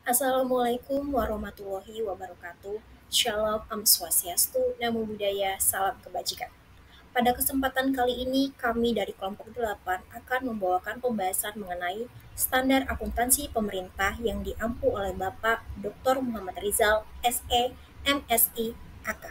Assalamualaikum warahmatullahi wabarakatuh. Shalom, Om Swastiastu, Namo Buddhaya, Salam Kebajikan. Pada kesempatan kali ini, kami dari kelompok 8 akan membawakan pembahasan mengenai standar akuntansi pemerintah yang diampu oleh Bapak Dr. Muhammad Rizal, SE, MSI, AK.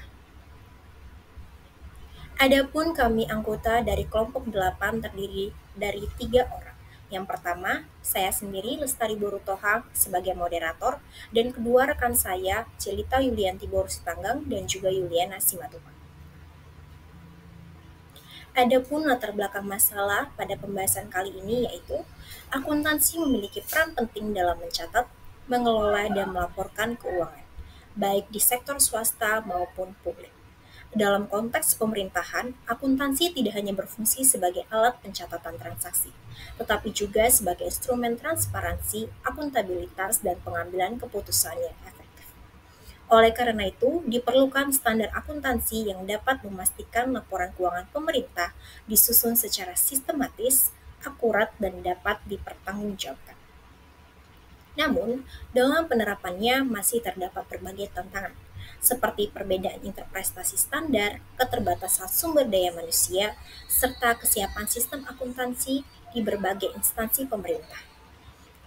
Adapun kami anggota dari kelompok 8 terdiri dari 3 orang. Yang pertama, saya sendiri Lestari Borutohang sebagai moderator, dan kedua rekan saya, Celita Yulianti Borusitanggang dan juga Yuliana Simatupang. Adapun latar belakang masalah pada pembahasan kali ini yaitu akuntansi memiliki peran penting dalam mencatat, mengelola, dan melaporkan keuangan, baik di sektor swasta maupun publik. Dalam konteks pemerintahan, akuntansi tidak hanya berfungsi sebagai alat pencatatan transaksi, tetapi juga sebagai instrumen transparansi, akuntabilitas, dan pengambilan keputusan yang efektif. Oleh karena itu, diperlukan standar akuntansi yang dapat memastikan laporan keuangan pemerintah disusun secara sistematis, akurat, dan dapat dipertanggungjawabkan. Namun, dalam penerapannya masih terdapat berbagai tantangan, seperti perbedaan interpretasi standar, keterbatasan sumber daya manusia, serta kesiapan sistem akuntansi di berbagai instansi pemerintah.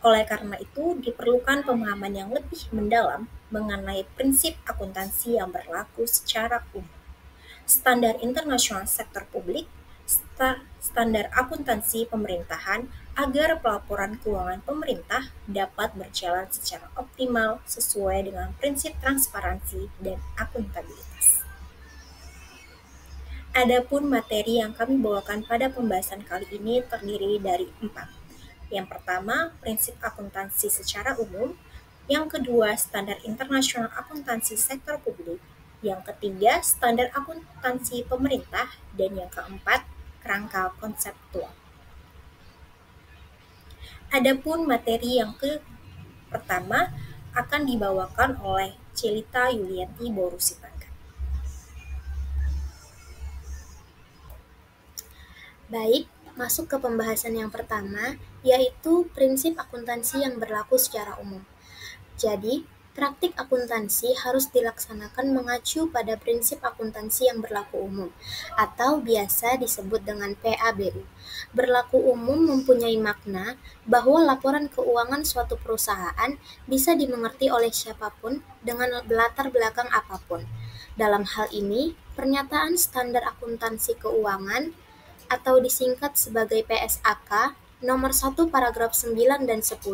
Oleh karena itu, diperlukan pemahaman yang lebih mendalam mengenai prinsip akuntansi yang berlaku secara umum, standar internasional sektor publik, standar akuntansi pemerintahan, agar pelaporan keuangan pemerintah dapat berjalan secara optimal sesuai dengan prinsip transparansi dan akuntabilitas. Adapun materi yang kami bawakan pada pembahasan kali ini terdiri dari 4. Yang pertama, prinsip akuntansi secara umum. Yang kedua, standar internasional akuntansi sektor publik. Yang ketiga, standar akuntansi pemerintah. Dan yang keempat, kerangka konseptual. Adapun materi yang pertama akan dibawakan oleh Celita Yulianti Borusitanggang. Baik, masuk ke pembahasan yang pertama, yaitu prinsip akuntansi yang berlaku secara umum. Jadi, praktik akuntansi harus dilaksanakan mengacu pada prinsip akuntansi yang berlaku umum, atau biasa disebut dengan PABU. Berlaku umum mempunyai makna bahwa laporan keuangan suatu perusahaan bisa dimengerti oleh siapapun dengan latar belakang apapun. Dalam hal ini, pernyataan standar akuntansi keuangan atau disingkat sebagai PSAK, nomor 1 paragraf 9 dan 10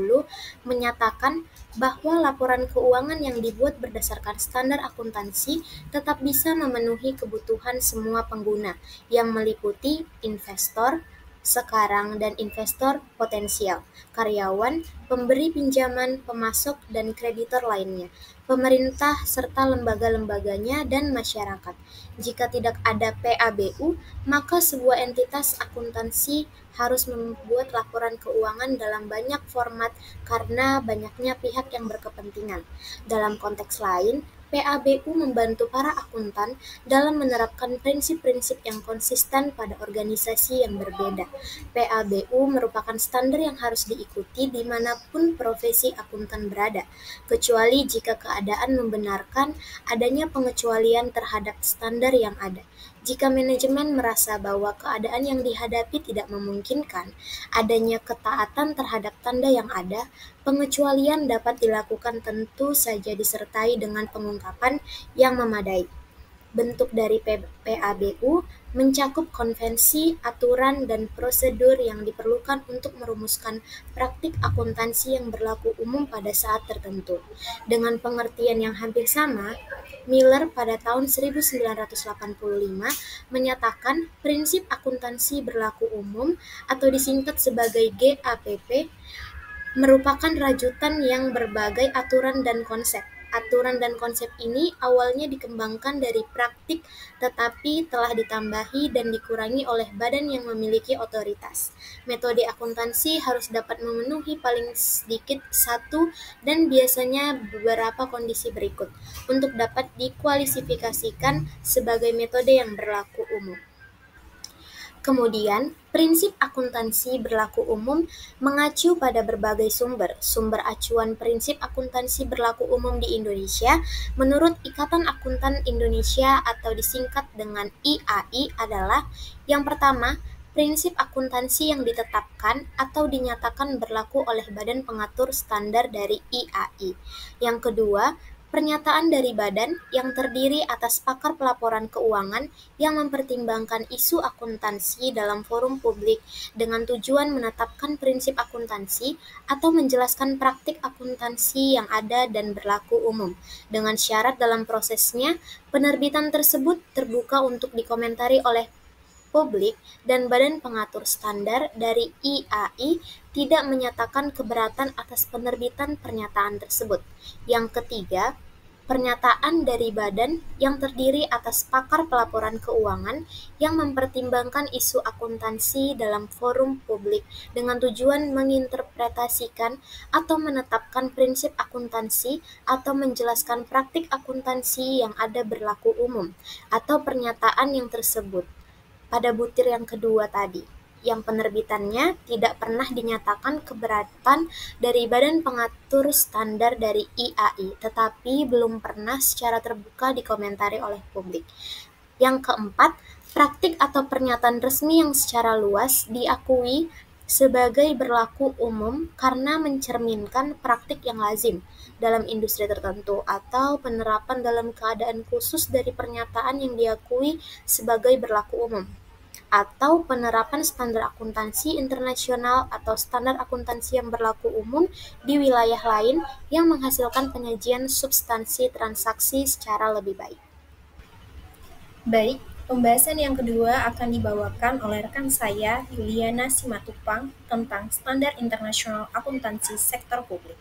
menyatakan bahwa laporan keuangan yang dibuat berdasarkan standar akuntansi tetap bisa memenuhi kebutuhan semua pengguna yang meliputi investor sekarang dan investor potensial, karyawan, pemberi pinjaman, pemasok, dan kreditor lainnya, pemerintah serta lembaga-lembaganya dan masyarakat. Jika tidak ada PABU, maka sebuah entitas akuntansi harus membuat laporan keuangan dalam banyak format karena banyaknya pihak yang berkepentingan. Dalam konteks lain, PABU membantu para akuntan dalam menerapkan prinsip-prinsip yang konsisten pada organisasi yang berbeda. PABU merupakan standar yang harus diikuti dimanapun profesi akuntan berada, kecuali jika keadaan membenarkan adanya pengecualian terhadap standar yang ada. Jika manajemen merasa bahwa keadaan yang dihadapi tidak memungkinkan adanya ketaatan terhadap tanda yang ada, pengecualian dapat dilakukan tentu saja disertai dengan pengungkapan yang memadai. Bentuk dari PABU mencakup konvensi, aturan, dan prosedur yang diperlukan untuk merumuskan praktik akuntansi yang berlaku umum pada saat tertentu. Dengan pengertian yang hampir sama, Miller pada tahun 1985 menyatakan prinsip akuntansi berlaku umum atau disingkat sebagai GAPP merupakan rajutan yang berbagai aturan dan konsep. Aturan dan konsep ini awalnya dikembangkan dari praktik tetapi telah ditambahi dan dikurangi oleh badan yang memiliki otoritas. Metode akuntansi harus dapat memenuhi paling sedikit satu dan biasanya beberapa kondisi berikut untuk dapat dikualifikasikan sebagai metode yang berlaku umum. Kemudian, prinsip akuntansi berlaku umum mengacu pada berbagai sumber. Sumber acuan prinsip akuntansi berlaku umum di Indonesia menurut Ikatan Akuntan Indonesia atau disingkat dengan IAI adalah yang pertama, prinsip akuntansi yang ditetapkan atau dinyatakan berlaku oleh Badan Pengatur Standar dari IAI. Yang kedua, pernyataan dari badan yang terdiri atas pakar pelaporan keuangan yang mempertimbangkan isu akuntansi dalam forum publik dengan tujuan menetapkan prinsip akuntansi atau menjelaskan praktik akuntansi yang ada dan berlaku umum. Dengan syarat dalam prosesnya, penerbitan tersebut terbuka untuk dikomentari oleh publik dan Badan Pengatur Standar dari IAI tidak menyatakan keberatan atas penerbitan pernyataan tersebut. Yang ketiga, pernyataan dari badan yang terdiri atas pakar pelaporan keuangan yang mempertimbangkan isu akuntansi dalam forum publik dengan tujuan menginterpretasikan atau menetapkan prinsip akuntansi atau menjelaskan praktik akuntansi yang ada berlaku umum, atau pernyataan yang tersebut pada butir yang kedua tadi, yang penerbitannya tidak pernah dinyatakan keberatan dari Badan Pengatur Standar dari IAI, tetapi belum pernah secara terbuka dikomentari oleh publik. Yang keempat, praktik atau pernyataan resmi yang secara luas diakui sebagai berlaku umum karena mencerminkan praktik yang lazim dalam industri tertentu atau penerapan dalam keadaan khusus dari pernyataan yang diakui sebagai berlaku umum, atau penerapan standar akuntansi internasional atau standar akuntansi yang berlaku umum di wilayah lain yang menghasilkan penyajian substansi transaksi secara lebih baik. Baik, pembahasan yang kedua akan dibawakan oleh rekan saya, Yuliana Simatupang, tentang standar internasional akuntansi sektor publik.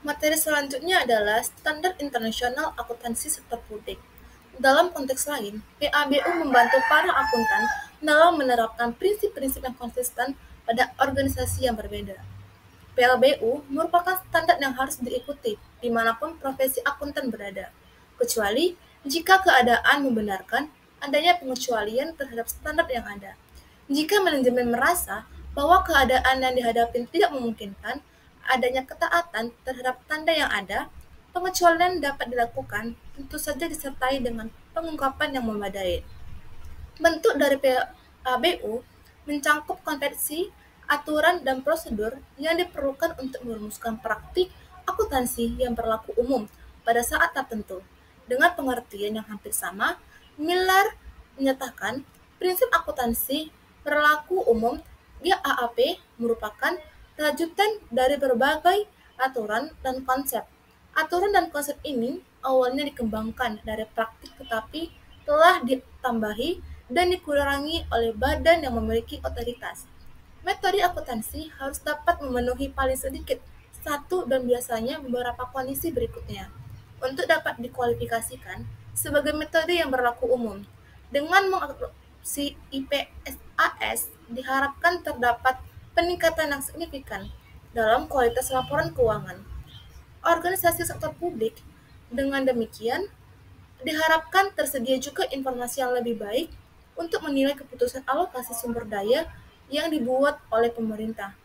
Materi selanjutnya adalah Standar Internasional Akuntansi Sektor Publik. Dalam konteks lain, PABU membantu para akuntan dalam menerapkan prinsip-prinsip yang konsisten pada organisasi yang berbeda. PLBU merupakan standar yang harus diikuti dimanapun profesi akuntan berada, kecuali jika keadaan membenarkan adanya pengecualian terhadap standar yang ada. Jika manajemen merasa bahwa keadaan yang dihadapi tidak memungkinkan adanya ketaatan terhadap tanda yang ada, pengecualian dapat dilakukan, tentu saja disertai dengan pengungkapan yang memadai. Bentuk dari PABU mencangkup konvensi, aturan, dan prosedur yang diperlukan untuk merumuskan praktik akuntansi yang berlaku umum pada saat tertentu. Dengan pengertian yang hampir sama, Miller menyatakan prinsip akuntansi berlaku umum GAAP merupakan lanjutan dari berbagai aturan dan konsep. Aturan dan konsep ini awalnya dikembangkan dari praktik tetapi telah ditambahi dan dikurangi oleh badan yang memiliki otoritas. Metode akuntansi harus dapat memenuhi paling sedikit satu dan biasanya beberapa kondisi berikutnya untuk dapat dikualifikasikan sebagai metode yang berlaku umum. Dengan mengadopsi IPSAS, diharapkan terdapat peningkatan yang signifikan dalam kualitas laporan keuangan organisasi sektor publik. Dengan demikian, diharapkan tersedia juga informasi yang lebih baik untuk menilai keputusan alokasi sumber daya yang dibuat oleh pemerintah,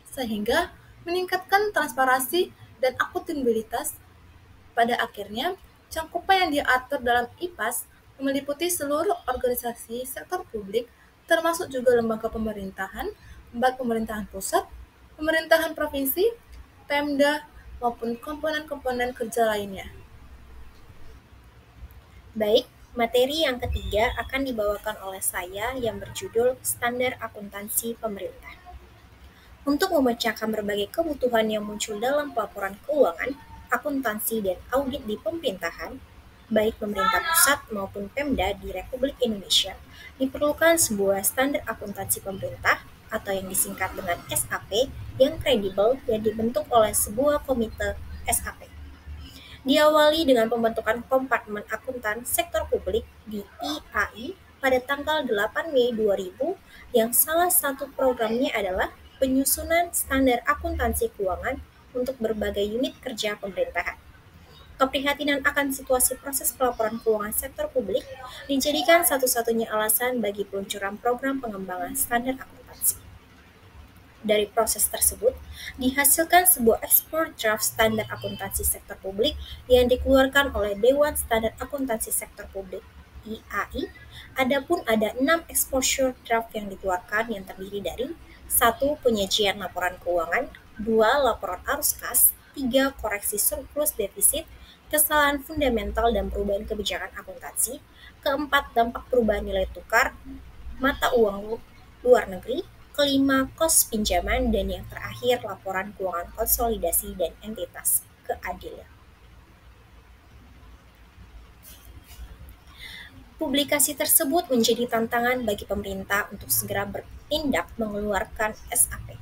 sehingga meningkatkan transparansi dan akuntabilitas. Pada akhirnya, cangkupan yang diatur dalam IPAS meliputi seluruh organisasi sektor publik, termasuk juga lembaga pemerintahan, baik pemerintahan pusat, pemerintahan provinsi, Pemda, maupun komponen-komponen kerja lainnya. Baik, materi yang ketiga akan dibawakan oleh saya yang berjudul Standar Akuntansi Pemerintah. Untuk memecahkan berbagai kebutuhan yang muncul dalam pelaporan keuangan, akuntansi, dan audit di pemerintahan, baik pemerintah pusat maupun Pemda di Republik Indonesia, diperlukan sebuah standar akuntansi pemerintah atau yang disingkat dengan SAP yang kredibel yang dibentuk oleh sebuah komite SAP. Diawali dengan pembentukan Kompartemen Akuntan Sektor Publik di IAI pada tanggal 8 Mei 2000 yang salah satu programnya adalah penyusunan standar akuntansi keuangan untuk berbagai unit kerja pemerintahan. Keprihatinan akan situasi proses pelaporan keuangan sektor publik dijadikan satu-satunya alasan bagi peluncuran program pengembangan standar akuntansi. Dari proses tersebut, dihasilkan sebuah ekspor draft standar akuntansi sektor publik yang dikeluarkan oleh Dewan Standar Akuntansi Sektor Publik (IAI). Adapun ada 6 exposure draft yang dikeluarkan yang terdiri dari 1. Penyajian laporan keuangan, 2. Laporan arus kas, 3. Koreksi surplus defisit, kesalahan fundamental dan perubahan kebijakan akuntansi, keempat dampak perubahan nilai tukar mata uang luar negeri, kelima kos pinjaman, dan yang terakhir laporan keuangan konsolidasi dan entitas keadilan. Publikasi tersebut menjadi tantangan bagi pemerintah untuk segera bertindak mengeluarkan SAP.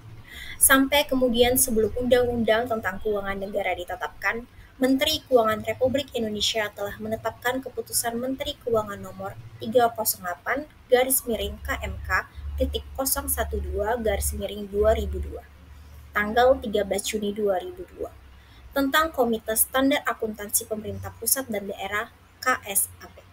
Sampai kemudian sebelum Undang-Undang tentang Keuangan Negara ditetapkan, Menteri Keuangan Republik Indonesia telah menetapkan Keputusan Menteri Keuangan Nomor 308/KMK.012/2002 tanggal 13 Juni 2002 tentang Komite Standar Akuntansi Pemerintah Pusat dan Daerah (KSAP).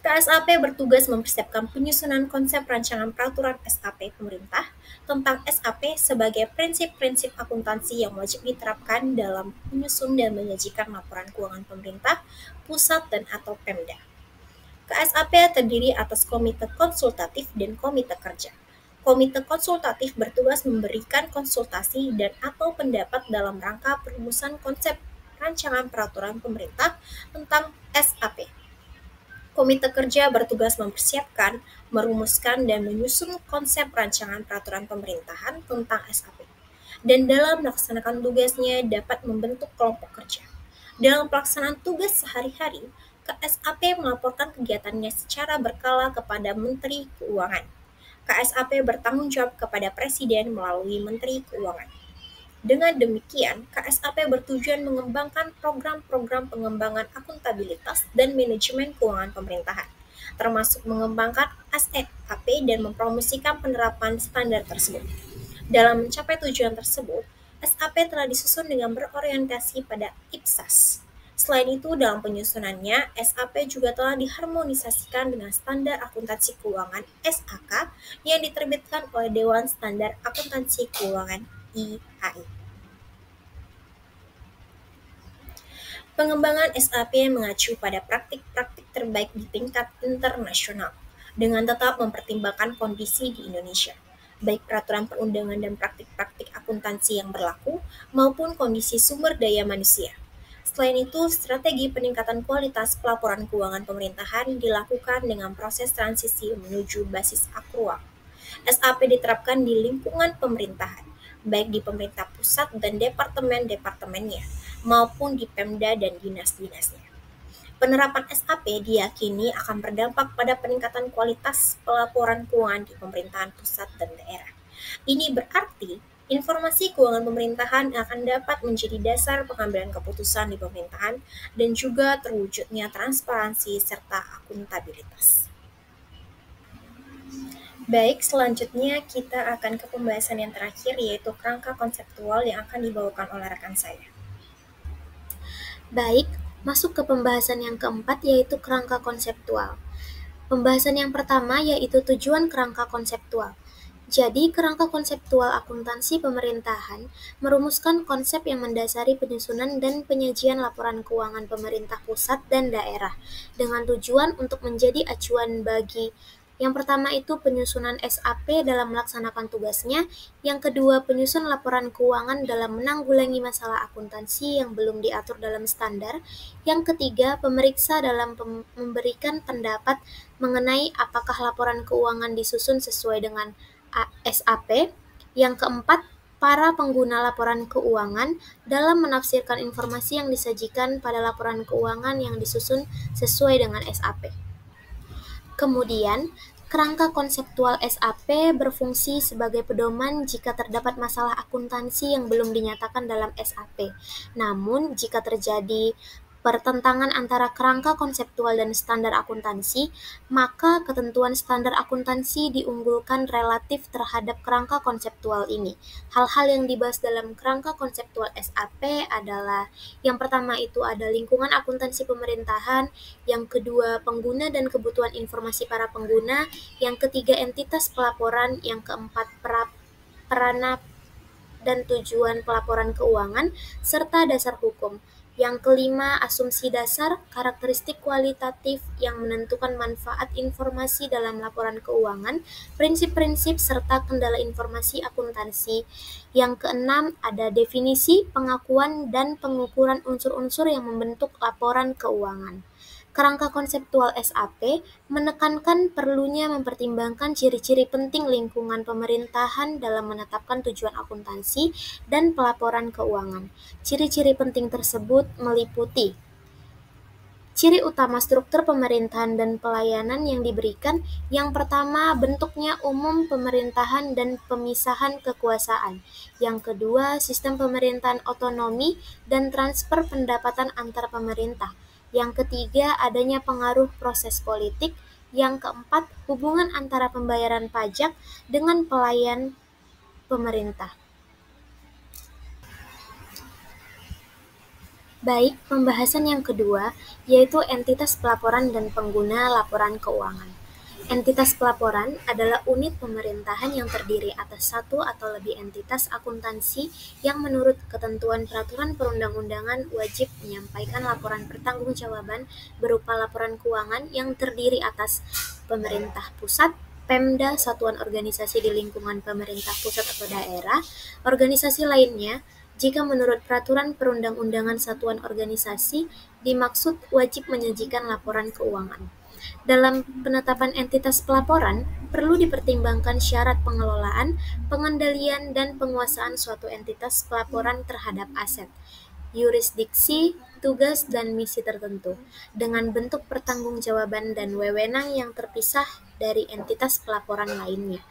KSAP bertugas mempersiapkan penyusunan konsep rancangan peraturan SAP pemerintah tentang SAP sebagai prinsip-prinsip akuntansi yang wajib diterapkan dalam menyusun dan menyajikan laporan keuangan pemerintah pusat dan atau Pemda. KSAP terdiri atas komite konsultatif dan komite kerja. Komite konsultatif bertugas memberikan konsultasi dan atau pendapat dalam rangka perumusan konsep rancangan peraturan pemerintah tentang SAP. Komite kerja bertugas mempersiapkan, merumuskan, dan menyusun konsep rancangan peraturan pemerintahan tentang SAP. Dan dalam melaksanakan tugasnya dapat membentuk kelompok kerja. Dalam pelaksanaan tugas sehari-hari, KSAP melaporkan kegiatannya secara berkala kepada Menteri Keuangan. KSAP bertanggung jawab kepada Presiden melalui Menteri Keuangan. Dengan demikian, KSAP bertujuan mengembangkan program-program pengembangan akuntabilitas dan manajemen keuangan pemerintahan, termasuk mengembangkan SAP dan mempromosikan penerapan standar tersebut. Dalam mencapai tujuan tersebut, SAP telah disusun dengan berorientasi pada IPSAS. Selain itu, dalam penyusunannya, SAP juga telah diharmonisasikan dengan Standar Akuntansi Keuangan (SAK) yang diterbitkan oleh Dewan Standar Akuntansi Keuangan (IAI). Pengembangan SAP mengacu pada praktik-praktik terbaik di tingkat internasional, dengan tetap mempertimbangkan kondisi di Indonesia, baik peraturan perundangan dan praktik-praktik akuntansi yang berlaku, maupun kondisi sumber daya manusia. Selain itu, strategi peningkatan kualitas pelaporan keuangan pemerintahan dilakukan dengan proses transisi menuju basis akrual. SAP diterapkan di lingkungan pemerintahan, baik di pemerintah pusat dan departemen-departemennya, maupun di Pemda dan dinas-dinasnya. Penerapan SAP diyakini akan berdampak pada peningkatan kualitas pelaporan keuangan di pemerintahan pusat dan daerah. Ini berarti informasi keuangan pemerintahan akan dapat menjadi dasar pengambilan keputusan di pemerintahan dan juga terwujudnya transparansi serta akuntabilitas. Baik, selanjutnya kita akan ke pembahasan yang terakhir, yaitu kerangka konseptual yang akan dibawakan oleh rekan saya. Baik, masuk ke pembahasan yang keempat, yaitu kerangka konseptual. Pembahasan yang pertama yaitu tujuan kerangka konseptual. Jadi, kerangka konseptual akuntansi pemerintahan merumuskan konsep yang mendasari penyusunan dan penyajian laporan keuangan pemerintah pusat dan daerah, dengan tujuan untuk menjadi acuan bagi yang pertama itu penyusunan SAP dalam melaksanakan tugasnya, yang kedua penyusun laporan keuangan dalam menanggulangi masalah akuntansi yang belum diatur dalam standar, yang ketiga pemeriksa dalam memberikan pendapat mengenai apakah laporan keuangan disusun sesuai dengan SAP, yang keempat para pengguna laporan keuangan dalam menafsirkan informasi yang disajikan pada laporan keuangan yang disusun sesuai dengan SAP. Kemudian, kerangka konseptual SAP berfungsi sebagai pedoman jika terdapat masalah akuntansi yang belum dinyatakan dalam SAP. Namun, jika terjadi pertentangan antara kerangka konseptual dan standar akuntansi, maka ketentuan standar akuntansi diunggulkan relatif terhadap kerangka konseptual ini. Hal-hal yang dibahas dalam kerangka konseptual SAP adalah yang pertama itu ada lingkungan akuntansi pemerintahan, yang kedua pengguna dan kebutuhan informasi para pengguna, yang ketiga entitas pelaporan, yang keempat peranan dan tujuan pelaporan keuangan, serta dasar hukum. Yang kelima, asumsi dasar, karakteristik kualitatif yang menentukan manfaat informasi dalam laporan keuangan, prinsip-prinsip serta kendala informasi akuntansi. Yang keenam, ada definisi, pengakuan, dan pengukuran unsur-unsur yang membentuk laporan keuangan. Kerangka konseptual SAP menekankan perlunya mempertimbangkan ciri-ciri penting lingkungan pemerintahan dalam menetapkan tujuan akuntansi dan pelaporan keuangan. Ciri-ciri penting tersebut meliputi ciri utama struktur pemerintahan dan pelayanan yang diberikan. Yang pertama, bentuknya umum pemerintahan dan pemisahan kekuasaan. Yang kedua, sistem pemerintahan otonomi dan transfer pendapatan antar pemerintah. Yang ketiga, adanya pengaruh proses politik. Yang keempat, hubungan antara pembayaran pajak dengan pelayan pemerintah. Baik, pembahasan yang kedua yaitu entitas pelaporan dan pengguna laporan keuangan. Entitas pelaporan adalah unit pemerintahan yang terdiri atas satu atau lebih entitas akuntansi yang menurut ketentuan peraturan perundang-undangan wajib menyampaikan laporan pertanggungjawaban berupa laporan keuangan yang terdiri atas pemerintah pusat, Pemda, satuan organisasi di lingkungan pemerintah pusat atau daerah, organisasi lainnya. Jika menurut peraturan perundang-undangan satuan organisasi, dimaksud wajib menyajikan laporan keuangan. Dalam penetapan entitas pelaporan, perlu dipertimbangkan syarat pengelolaan, pengendalian, dan penguasaan suatu entitas pelaporan terhadap aset, yurisdiksi, tugas, dan misi tertentu, dengan bentuk pertanggungjawaban dan wewenang yang terpisah dari entitas pelaporan lainnya.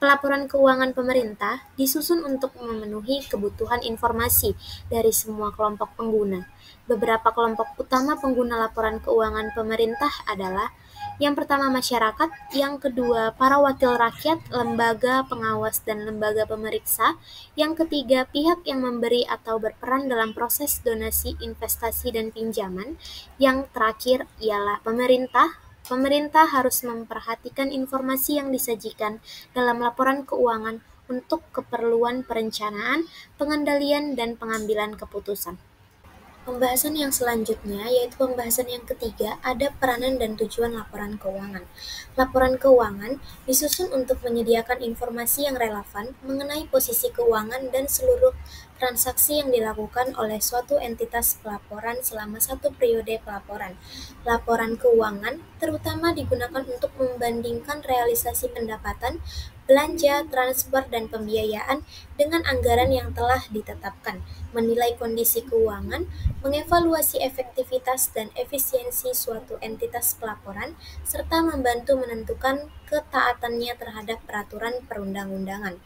Pelaporan keuangan pemerintah disusun untuk memenuhi kebutuhan informasi dari semua kelompok pengguna. Beberapa kelompok utama pengguna laporan keuangan pemerintah adalah yang pertama masyarakat, yang kedua para wakil rakyat, lembaga pengawas dan lembaga pemeriksa, yang ketiga pihak yang memberi atau berperan dalam proses donasi, investasi, dan pinjaman, yang terakhir ialah pemerintah. Pemerintah harus memperhatikan informasi yang disajikan dalam laporan keuangan untuk keperluan perencanaan, pengendalian, dan pengambilan keputusan. Pembahasan yang selanjutnya yaitu pembahasan yang ketiga, ada peranan dan tujuan laporan keuangan. Laporan keuangan disusun untuk menyediakan informasi yang relevan mengenai posisi keuangan dan seluruh transaksi yang dilakukan oleh suatu entitas pelaporan selama satu periode pelaporan. Laporan keuangan terutama digunakan untuk membandingkan realisasi pendapatan, belanja, transfer, dan pembiayaan dengan anggaran yang telah ditetapkan, menilai kondisi keuangan, mengevaluasi efektivitas dan efisiensi suatu entitas pelaporan, serta membantu menentukan ketaatannya terhadap peraturan perundang-undangan.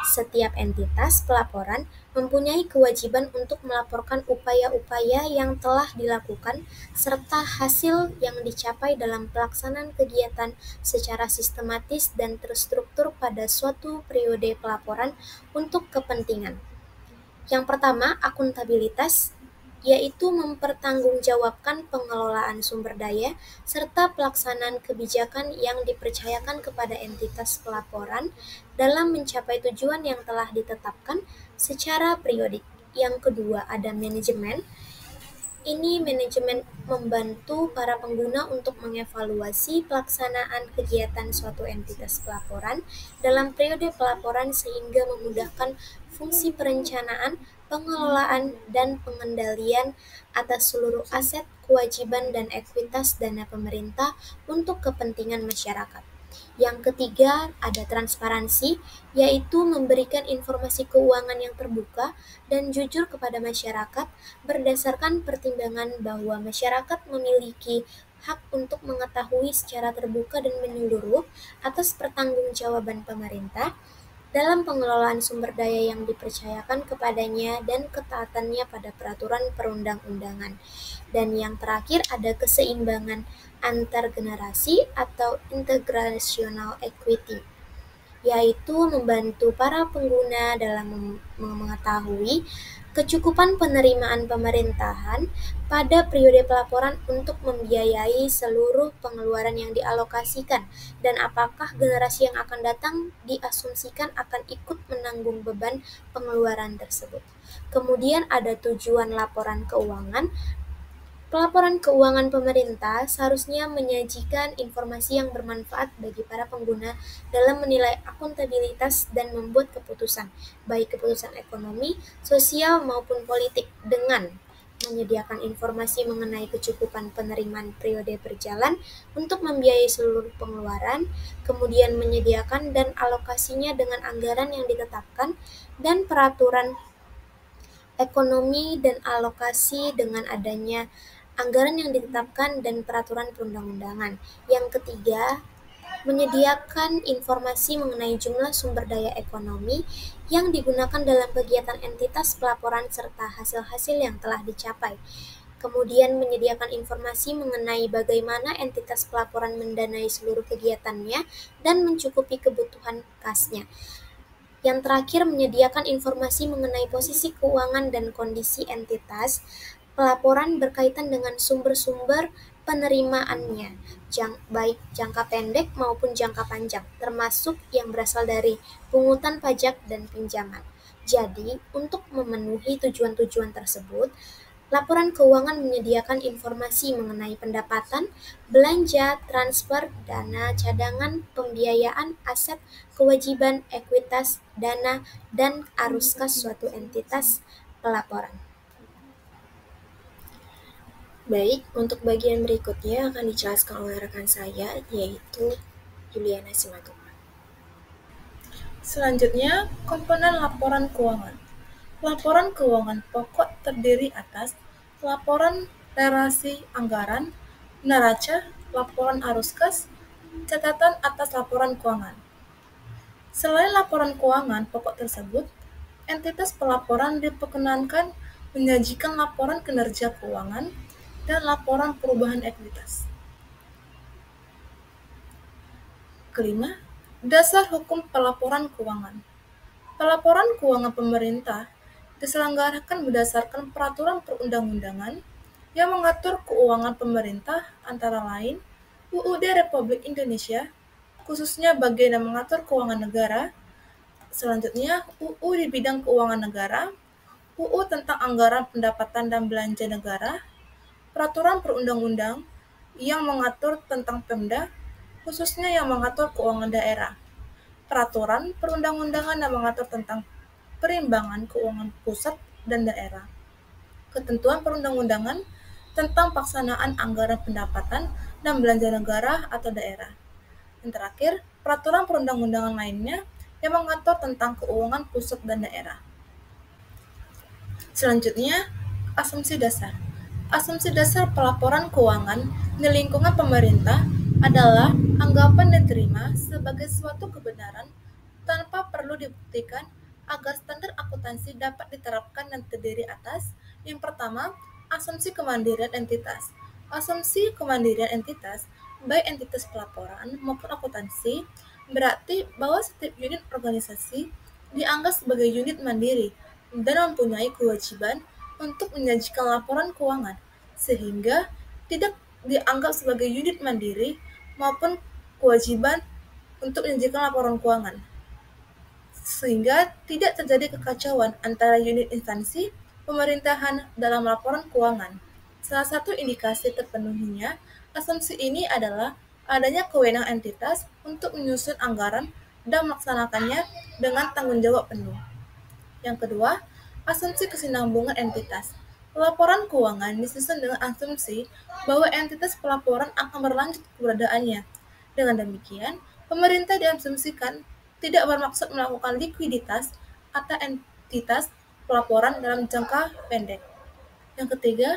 Setiap entitas pelaporan mempunyai kewajiban untuk melaporkan upaya-upaya yang telah dilakukan serta hasil yang dicapai dalam pelaksanaan kegiatan secara sistematis dan terstruktur pada suatu periode pelaporan untuk kepentingan. Yang pertama, akuntabilitas, yaitu mempertanggungjawabkan pengelolaan sumber daya serta pelaksanaan kebijakan yang dipercayakan kepada entitas pelaporan dalam mencapai tujuan yang telah ditetapkan secara periodik. Yang kedua, ada manajemen. Ini manajemen membantu para pengguna untuk mengevaluasi pelaksanaan kegiatan suatu entitas pelaporan dalam periode pelaporan sehingga memudahkan fungsi perencanaan, pengelolaan, dan pengendalian atas seluruh aset, kewajiban, dan ekuitas dana pemerintah untuk kepentingan masyarakat. Yang ketiga, ada transparansi, yaitu memberikan informasi keuangan yang terbuka dan jujur kepada masyarakat berdasarkan pertimbangan bahwa masyarakat memiliki hak untuk mengetahui secara terbuka dan menyeluruh atas pertanggungjawaban pemerintah dalam pengelolaan sumber daya yang dipercayakan kepadanya dan ketaatannya pada peraturan perundang-undangan. Dan yang terakhir ada keseimbangan antar generasi atau integrational equity, yaitu membantu para pengguna dalam mengetahui kecukupan penerimaan pemerintahan pada periode pelaporan untuk membiayai seluruh pengeluaran yang dialokasikan dan apakah generasi yang akan datang diasumsikan akan ikut menanggung beban pengeluaran tersebut. Kemudian ada tujuan laporan keuangan. Pelaporan keuangan pemerintah seharusnya menyajikan informasi yang bermanfaat bagi para pengguna dalam menilai akuntabilitas dan membuat keputusan, baik keputusan ekonomi, sosial, maupun politik, dengan menyediakan informasi mengenai kecukupan penerimaan periode berjalan untuk membiayai seluruh pengeluaran, kemudian menyediakan dan alokasinya dengan anggaran yang ditetapkan, dan peraturan ekonomi dan alokasi dengan adanya anggaran yang ditetapkan dan peraturan perundang-undangan. Yang ketiga, menyediakan informasi mengenai jumlah sumber daya ekonomi yang digunakan dalam kegiatan entitas pelaporan serta hasil-hasil yang telah dicapai. Kemudian menyediakan informasi mengenai bagaimana entitas pelaporan mendanai seluruh kegiatannya dan mencukupi kebutuhan kasnya. Yang terakhir, menyediakan informasi mengenai posisi keuangan dan kondisi entitas pelaporan berkaitan dengan sumber-sumber penerimaannya, baik jangka pendek maupun jangka panjang, termasuk yang berasal dari pungutan pajak dan pinjaman. Jadi, untuk memenuhi tujuan-tujuan tersebut, laporan keuangan menyediakan informasi mengenai pendapatan, belanja, transfer, dana, cadangan, pembiayaan, aset, kewajiban, ekuitas, dana, dan arus kas suatu entitas pelaporan. Baik, untuk bagian berikutnya akan dijelaskan oleh rekan saya, yaitu Juliana Simatupang. Selanjutnya, komponen laporan keuangan. Laporan keuangan pokok terdiri atas laporan relasi anggaran, neraca, laporan arus kas, catatan atas laporan keuangan. Selain laporan keuangan pokok tersebut, entitas pelaporan diperkenankan menyajikan laporan kinerja keuangan dan laporan perubahan ekuitas. Kelima, dasar hukum pelaporan keuangan. Pelaporan keuangan pemerintah diselenggarakan berdasarkan peraturan perundang-undangan yang mengatur keuangan pemerintah antara lain UUD Republik Indonesia, khususnya bagian yang mengatur keuangan negara. Selanjutnya, UU di bidang keuangan negara, UU tentang anggaran pendapatan dan belanja negara, peraturan perundang-undang yang mengatur tentang Pemda, khususnya yang mengatur keuangan daerah, peraturan perundang-undangan yang mengatur tentang perimbangan keuangan pusat dan daerah, ketentuan perundang-undangan tentang pelaksanaan anggaran pendapatan dan belanja negara atau daerah. Yang terakhir, peraturan perundang-undangan lainnya yang mengatur tentang keuangan pusat dan daerah. Selanjutnya, asumsi dasar. Asumsi dasar pelaporan keuangan di lingkungan pemerintah adalah anggapan diterima sebagai suatu kebenaran tanpa perlu dibuktikan agar standar akuntansi dapat diterapkan dan terdiri atas: yang pertama, asumsi kemandirian entitas. Asumsi kemandirian entitas, baik entitas pelaporan maupun akuntansi, berarti bahwa setiap unit organisasi dianggap sebagai unit mandiri dan mempunyai kewajiban untuk menyajikan laporan keuangan, sehingga tidak dianggap sebagai unit mandiri maupun kewajiban untuk menyajikan laporan keuangan, sehingga tidak terjadi kekacauan antara unit instansi pemerintahan dalam laporan keuangan. Salah satu indikasi terpenuhinya asumsi ini adalah adanya kewenangan entitas untuk menyusun anggaran dan melaksanakannya dengan tanggung jawab penuh. Yang kedua, asumsi kesinambungan entitas. Laporan keuangan disusun dengan asumsi bahwa entitas pelaporan akan berlanjut keberadaannya. Dengan demikian, pemerintah diasumsikan tidak bermaksud melakukan likuiditas atau entitas pelaporan dalam jangka pendek. Yang ketiga,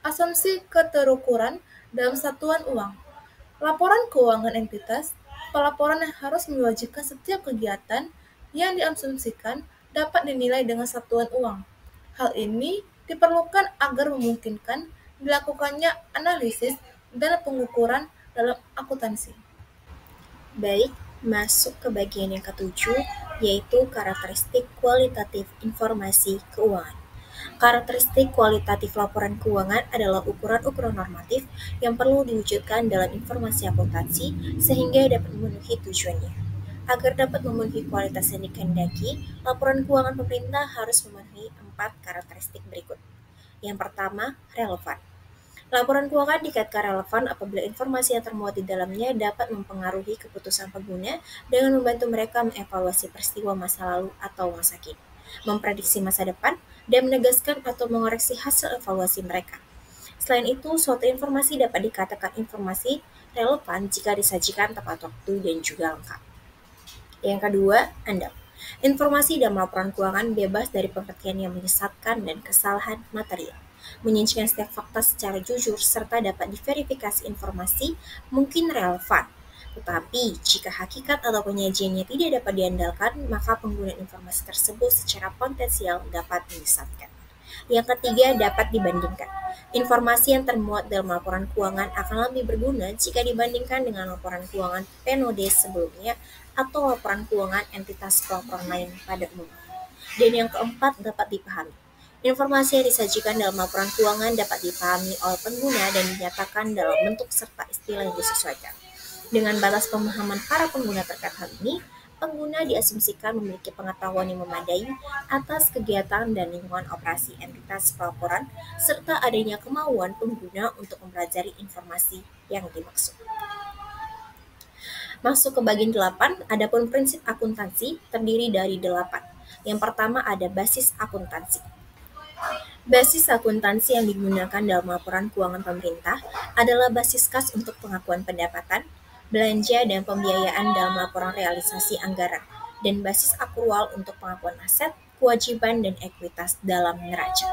asumsi keterukuran dalam satuan uang. Laporan keuangan entitas pelaporan yang harus mewajibkan setiap kegiatan yang diasumsikan dapat dinilai dengan satuan uang. Hal ini diperlukan agar memungkinkan dilakukannya analisis dan pengukuran dalam akuntansi. Baik, masuk ke bagian yang ketujuh, yaitu karakteristik kualitatif informasi keuangan. Karakteristik kualitatif laporan keuangan adalah ukuran-ukuran normatif yang perlu diwujudkan dalam informasi akuntansi sehingga dapat memenuhi tujuannya. Agar dapat memenuhi kualitas yang dikehendaki, laporan keuangan pemerintah harus memenuhi 4 karakteristik berikut. Yang pertama, relevan. Laporan keuangan dikaitkan relevan apabila informasi yang termuat di dalamnya dapat mempengaruhi keputusan pengguna dengan membantu mereka mengevaluasi peristiwa masa lalu atau masa kini, memprediksi masa depan, dan menegaskan atau mengoreksi hasil evaluasi mereka. Selain itu, suatu informasi dapat dikatakan informasi relevan jika disajikan tepat waktu dan juga lengkap. Yang kedua, andal. Informasi dalam laporan keuangan bebas dari pengertian yang menyesatkan dan kesalahan material. Menyajikan setiap fakta secara jujur serta dapat diverifikasi informasi mungkin relevan. Tetapi, jika hakikat atau penyajiannya tidak dapat diandalkan, maka penggunaan informasi tersebut secara potensial dapat menyesatkan. Yang ketiga, dapat dibandingkan. Informasi yang termuat dalam laporan keuangan akan lebih berguna jika dibandingkan dengan laporan keuangan penode sebelumnya atau laporan keuangan entitas pelaporan lain pada umumnya. Dan yang keempat, dapat dipahami. Informasi yang disajikan dalam laporan keuangan dapat dipahami oleh pengguna dan dinyatakan dalam bentuk serta istilah yang disesuaikan. Dengan batas pemahaman para pengguna terkait hal ini, pengguna diasumsikan memiliki pengetahuan yang memadai atas kegiatan dan lingkungan operasi entitas pelaporan, serta adanya kemauan pengguna untuk mempelajari informasi yang dimaksud. Masuk ke bagian 8, adapun prinsip akuntansi terdiri dari 8. Yang pertama ada basis akuntansi. Basis akuntansi yang digunakan dalam laporan keuangan pemerintah adalah basis kas untuk pengakuan pendapatan, belanja, dan pembiayaan dalam laporan realisasi anggaran, dan basis akrual untuk pengakuan aset, kewajiban, dan ekuitas dalam neraca.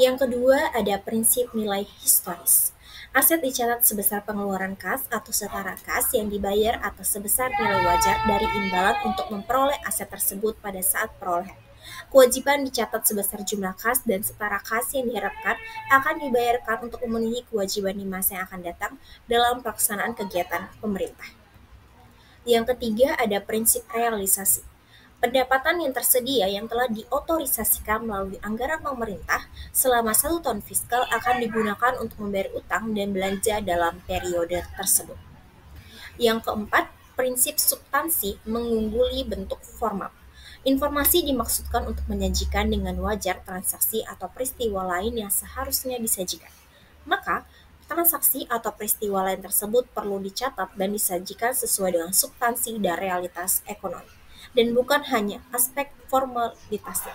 Yang kedua ada prinsip nilai historis. Aset dicatat sebesar pengeluaran kas atau setara kas yang dibayar atas sebesar nilai wajar dari imbalan untuk memperoleh aset tersebut pada saat perolehan. Kewajiban dicatat sebesar jumlah kas dan setara kas yang diharapkan akan dibayarkan untuk memenuhi kewajiban di masa yang akan datang dalam pelaksanaan kegiatan pemerintah. Yang ketiga ada prinsip realisasi. Pendapatan yang tersedia yang telah diotorisasikan melalui anggaran pemerintah selama 1 tahun fiskal akan digunakan untuk membayar utang dan belanja dalam periode tersebut. Yang keempat, prinsip substansi mengungguli bentuk formal. Informasi dimaksudkan untuk menyajikan dengan wajar transaksi atau peristiwa lain yang seharusnya disajikan. Maka, transaksi atau peristiwa lain tersebut perlu dicatat dan disajikan sesuai dengan substansi dan realitas ekonomi, dan bukan hanya aspek formalitasnya.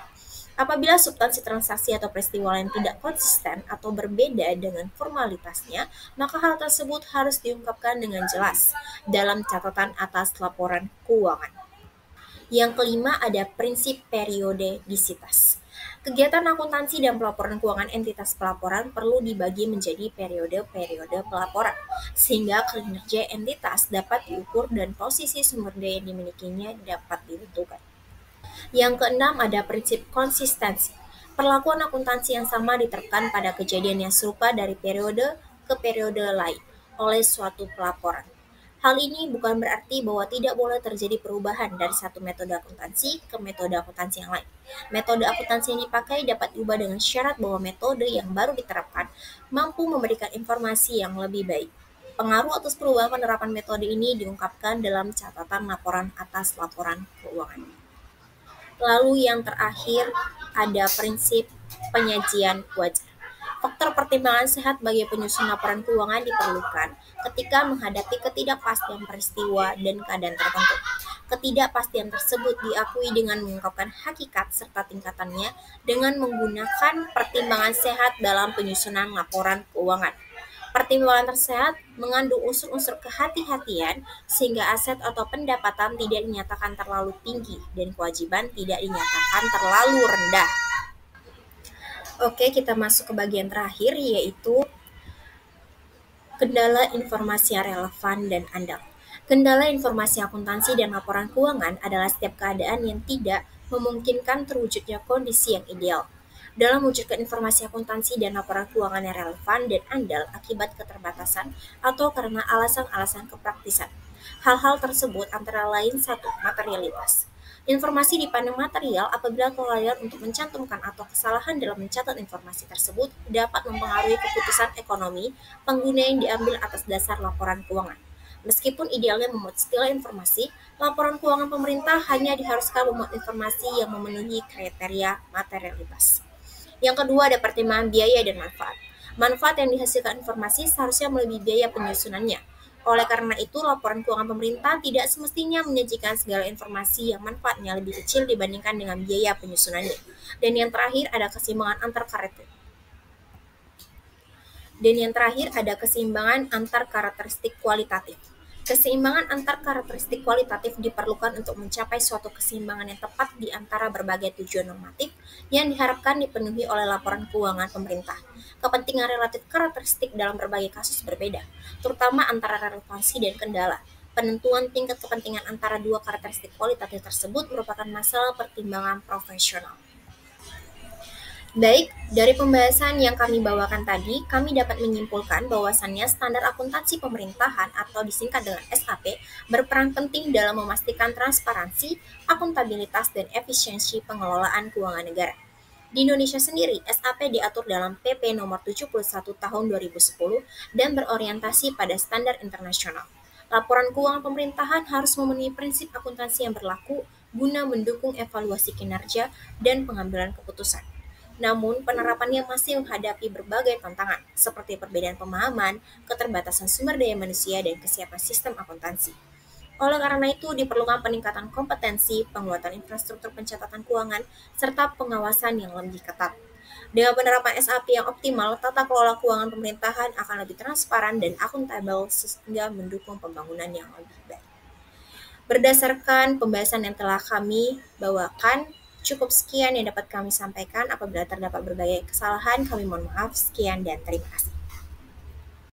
Apabila substansi transaksi atau peristiwa lain tidak konsisten atau berbeda dengan formalitasnya, maka hal tersebut harus diungkapkan dengan jelas dalam catatan atas laporan keuangan. Yang kelima ada prinsip periodisitas. Kegiatan akuntansi dan pelaporan keuangan entitas pelaporan perlu dibagi menjadi periode-periode pelaporan, sehingga kinerja entitas dapat diukur dan posisi sumber daya yang dimilikinya dapat ditentukan. Yang keenam ada prinsip konsistensi. Perlakuan akuntansi yang sama diterapkan pada kejadian yang serupa dari periode ke periode lain oleh suatu pelaporan. Hal ini bukan berarti bahwa tidak boleh terjadi perubahan dari satu metode akuntansi ke metode akuntansi yang lain. Metode akuntansi yang dipakai dapat diubah dengan syarat bahwa metode yang baru diterapkan mampu memberikan informasi yang lebih baik. Pengaruh atas perubahan penerapan metode ini diungkapkan dalam catatan laporan atas laporan keuangan. Lalu yang terakhir ada prinsip penyajian wajar. Faktor pertimbangan sehat bagi penyusun laporan keuangan diperlukan ketika menghadapi ketidakpastian peristiwa dan keadaan tertentu. Ketidakpastian tersebut diakui dengan mengungkapkan hakikat serta tingkatannya dengan menggunakan pertimbangan sehat dalam penyusunan laporan keuangan. Pertimbangan tersehat mengandung unsur-unsur kehati-hatian sehingga aset atau pendapatan tidak dinyatakan terlalu tinggi dan kewajiban tidak dinyatakan terlalu rendah. Oke, kita masuk ke bagian terakhir yaitu kendala informasi yang relevan dan andal. Kendala informasi akuntansi dan laporan keuangan adalah setiap keadaan yang tidak memungkinkan terwujudnya kondisi yang ideal. Dalam mewujudkan informasi akuntansi dan laporan keuangan yang relevan dan andal akibat keterbatasan atau karena alasan-alasan kepraktisan. Hal-hal tersebut antara lain satu, materialitas. Informasi dipandang material apabila kelalaian untuk mencantumkan atau kesalahan dalam mencatat informasi tersebut dapat mempengaruhi keputusan ekonomi pengguna yang diambil atas dasar laporan keuangan. Meskipun idealnya memuat setiap informasi, laporan keuangan pemerintah hanya diharuskan memuat informasi yang memenuhi kriteria materialitas. Yang kedua ada pertimbangan biaya dan manfaat. Manfaat yang dihasilkan informasi seharusnya melebihi biaya penyusunannya. Oleh karena itu, laporan keuangan pemerintah tidak semestinya menyajikan segala informasi yang manfaatnya lebih kecil dibandingkan dengan biaya penyusunannya. Dan yang terakhir ada keseimbangan antar karakteristik kualitatif. Keseimbangan antar karakteristik kualitatif diperlukan untuk mencapai suatu keseimbangan yang tepat di antara berbagai tujuan normatif yang diharapkan dipenuhi oleh laporan keuangan pemerintah. Kepentingan relatif karakteristik dalam berbagai kasus berbeda, terutama antara relevansi dan kendala. Penentuan tingkat kepentingan antara dua karakteristik kualitatif tersebut merupakan masalah pertimbangan profesional. Baik, dari pembahasan yang kami bawakan tadi, kami dapat menyimpulkan bahwasannya standar akuntansi pemerintahan atau disingkat dengan SAP berperan penting dalam memastikan transparansi, akuntabilitas, dan efisiensi pengelolaan keuangan negara. Di Indonesia sendiri, SAP diatur dalam PP nomor 71 tahun 2010 dan berorientasi pada standar internasional. Laporan keuangan pemerintahan harus memenuhi prinsip akuntansi yang berlaku guna mendukung evaluasi kinerja dan pengambilan keputusan. Namun, penerapannya masih menghadapi berbagai tantangan, seperti perbedaan pemahaman, keterbatasan sumber daya manusia, dan kesiapan sistem akuntansi. Oleh karena itu, diperlukan peningkatan kompetensi, penguatan infrastruktur pencatatan keuangan, serta pengawasan yang lebih ketat. Dengan penerapan SAP yang optimal, tata kelola keuangan pemerintahan akan lebih transparan dan akuntabel sehingga mendukung pembangunan yang lebih baik. Berdasarkan pembahasan yang telah kami bawakan, cukup sekian yang dapat kami sampaikan. Apabila terdapat berbagai kesalahan, kami mohon maaf. Sekian dan terima kasih.